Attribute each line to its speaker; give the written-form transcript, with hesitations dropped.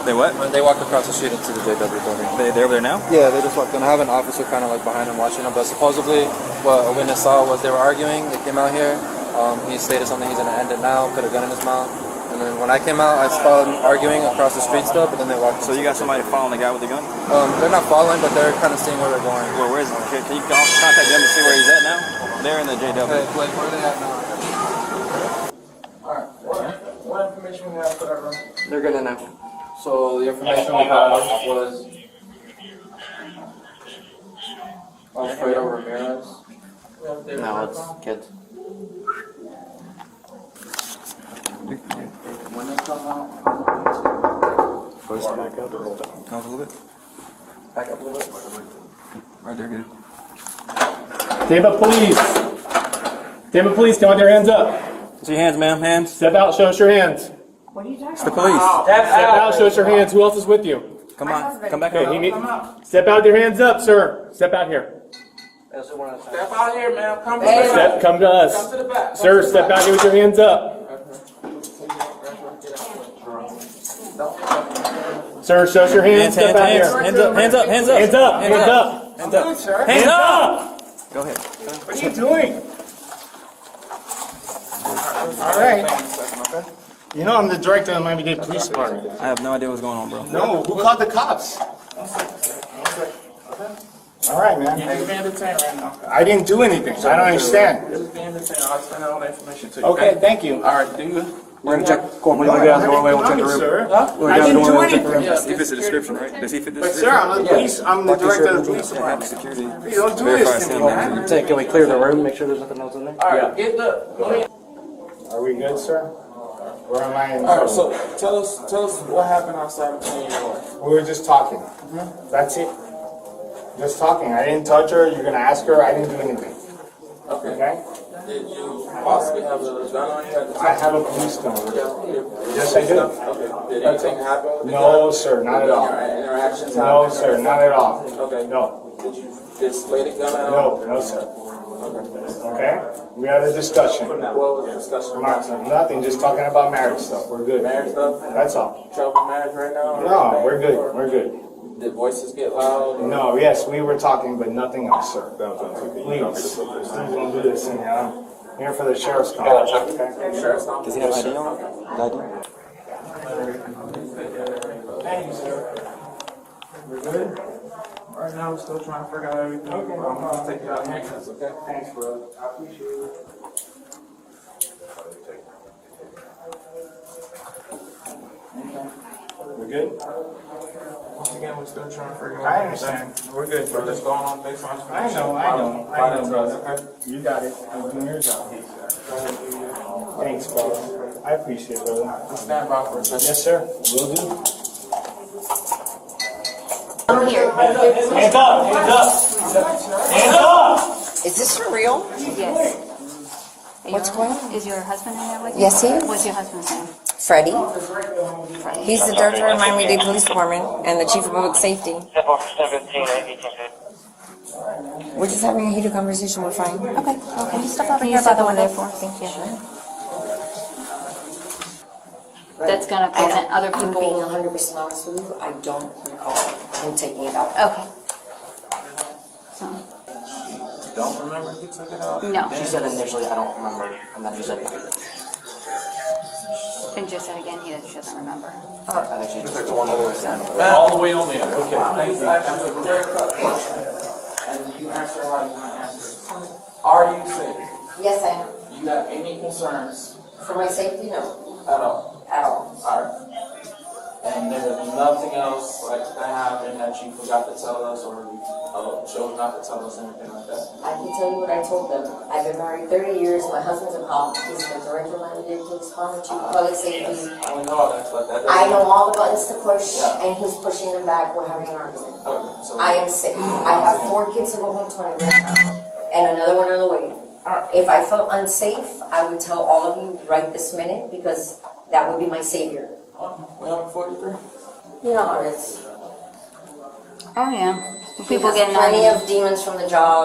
Speaker 1: They what?
Speaker 2: When they walked across the street into the JW building.
Speaker 1: They're over there now?
Speaker 2: Yeah, they just walked in. I have an officer kind of like behind them watching them, but supposedly what a witness saw was they were arguing. They came out here. He stated something, he's going to end it now, put a gun in his mouth. And then when I came out, I saw them arguing across the street still, but then they walked.
Speaker 1: So you got somebody following the guy with the gun?
Speaker 2: They're not following, but they're kind of seeing where they're going.
Speaker 1: Well, where is he? Can you contact them to see where he's at now? They're in the JW.
Speaker 2: Hey, Blake, where are they at now?
Speaker 3: Alright, what information we have for that room?
Speaker 2: They're good now. So the information we had was Alfredo Ramirez.
Speaker 4: No, it's kids.
Speaker 2: When they come out,
Speaker 1: First back up or hold down? Come up a little bit.
Speaker 2: back up a little bit.
Speaker 1: Right there, good.
Speaker 5: Tampa Police. Tampa Police, come with your hands up.
Speaker 1: See your hands, ma'am. Hands.
Speaker 5: Step out, show us your hands.
Speaker 6: What are you talking
Speaker 1: It's the
Speaker 6: about?
Speaker 1: police.
Speaker 5: Step out, show us your hands. Who else is with you?
Speaker 1: Come on. Come back
Speaker 5: Okay,
Speaker 1: up.
Speaker 5: step out with your hands up, sir. Step out here.
Speaker 3: Step out here, man. Come to the back.
Speaker 5: Come to us.
Speaker 3: Come to the back.
Speaker 5: Sir, step out here with your hands up. Sir, show us your hands. Step out here.
Speaker 1: Hands up. Hands up. Hands up.
Speaker 5: Hands up. Hands up.
Speaker 1: Hands up.
Speaker 3: Sir.
Speaker 1: Hands up. Go ahead.
Speaker 5: What are you doing?
Speaker 3: All right.
Speaker 7: You know I'm the director of the Miami-Dade Police Department.
Speaker 1: I have no idea what's going on, bro.
Speaker 7: No, who called the cops? All right, man.
Speaker 3: You're being detained right now.
Speaker 7: I didn't do anything, so I don't understand.
Speaker 3: You're just being detained. I'll send all the information to you.
Speaker 7: Okay, thank you.
Speaker 3: All right, do you?
Speaker 1: We're gonna check. Corporal, you guys go away. We'll check the room.
Speaker 7: Sir.
Speaker 3: Huh?
Speaker 7: I didn't do anything.
Speaker 1: He fits the description, right? Does he fit the
Speaker 7: But
Speaker 1: description?
Speaker 7: sir, I'm the police. I'm the director of the police
Speaker 1: Have
Speaker 7: department.
Speaker 1: security.
Speaker 7: You don't do this to me, man.
Speaker 4: Can we clear the room, make sure there's nothing else in there?
Speaker 3: All right, get the.
Speaker 7: Are we good, sir? Where am I in
Speaker 3: All right,
Speaker 7: trouble?
Speaker 3: so tell us what happened outside of the
Speaker 7: We were just talking. That's it. Just talking. I didn't touch her. You're gonna ask her. I didn't do anything.
Speaker 3: Okay.
Speaker 7: Okay?
Speaker 3: Did you possibly have a gun on you at the
Speaker 7: I
Speaker 3: time?
Speaker 7: have a police gun. Yes, I do.
Speaker 3: Okay. Did anything happen with the
Speaker 7: No,
Speaker 3: gun?
Speaker 7: sir, not at all.
Speaker 3: Interactions
Speaker 7: No,
Speaker 3: happened?
Speaker 7: sir, not at all.
Speaker 3: Okay.
Speaker 7: No,
Speaker 3: Did you display the gun at all?
Speaker 7: no, no, sir. Okay? We had a discussion.
Speaker 3: What was the discussion about?
Speaker 7: Nothing, just talking about marriage stuff. We're good.
Speaker 3: Marriage stuff?
Speaker 7: That's all.
Speaker 3: Trouble marriage right now?
Speaker 7: No, we're good. We're good.
Speaker 3: Did voices get loud?
Speaker 7: No, yes, we were talking, but nothing else, sir. Please don't do this. And, I'm here for the sheriff's conference. Okay?
Speaker 3: Sheriff's office?
Speaker 1: Does he have ID on?
Speaker 7: Thank you, sir. We're good?
Speaker 3: Right now, we're still trying to figure out everything. Okay. I'm gonna take you out of handcuffs, okay?
Speaker 7: Thanks, bro. I appreciate it. We're good?
Speaker 3: Once again, we're still trying to figure out.
Speaker 7: I understand. We're good,
Speaker 3: We're
Speaker 7: brother.
Speaker 3: just going on based on.
Speaker 7: I know, brother. You got it. I'm doing your job. Thanks, brother. I appreciate it, brother.
Speaker 3: Stand by for a second.
Speaker 7: Yes, sir. Will do.
Speaker 6: I'm here.
Speaker 5: Hands up. Hands up. Hands up.
Speaker 8: Is this for real?
Speaker 6: Yes.
Speaker 8: What's going on?
Speaker 6: Is your husband in there with you?
Speaker 8: Yes, he is.
Speaker 6: What's your husband's name?
Speaker 8: Freddy. He's the director of Miami-Dade Police Department and the chief of public safety. We're just having a heated conversation. We're fine.
Speaker 6: Okay. Can you step over here by the window for? Thank you. That's gonna prevent other
Speaker 8: I'm being
Speaker 6: people.
Speaker 8: 100% honest with you. I don't recall him taking it out.
Speaker 6: Okay. So,
Speaker 3: Don't remember who took it out?
Speaker 6: no.
Speaker 4: She said initially, I don't remember, and then she said,
Speaker 6: And just said again, he doesn't remember.
Speaker 4: I think she just took the one over and
Speaker 3: All the way on there. Okay. Thanks. And you answer how you want to answer. Are you safe?
Speaker 8: Yes, I am.
Speaker 3: You have any concerns
Speaker 8: For my safety, no.
Speaker 3: at all?
Speaker 8: At all.
Speaker 3: Alright. And there's nothing else like that happened that you forgot to tell us or you chose not to tell us anything like that?
Speaker 8: I can tell you what I told them. I've been married 30 years. My husband's a cop. He's the director of Miami-Dade Police Department, chief of public safety.
Speaker 3: I don't know all that stuff. That
Speaker 8: I know all the buttons to push, and he's pushing them back. We're having an argument.
Speaker 3: Okay, so
Speaker 8: I am sick. I have 4 kids to go home to right now, and another one on the way. If I felt unsafe, I would tell all of you right this minute, because that would be my savior.
Speaker 3: we have 43.
Speaker 8: You know how it is.
Speaker 6: Oh, yeah.
Speaker 8: He
Speaker 6: People
Speaker 8: has
Speaker 6: getting
Speaker 8: plenty
Speaker 6: on.
Speaker 8: of demons from the job.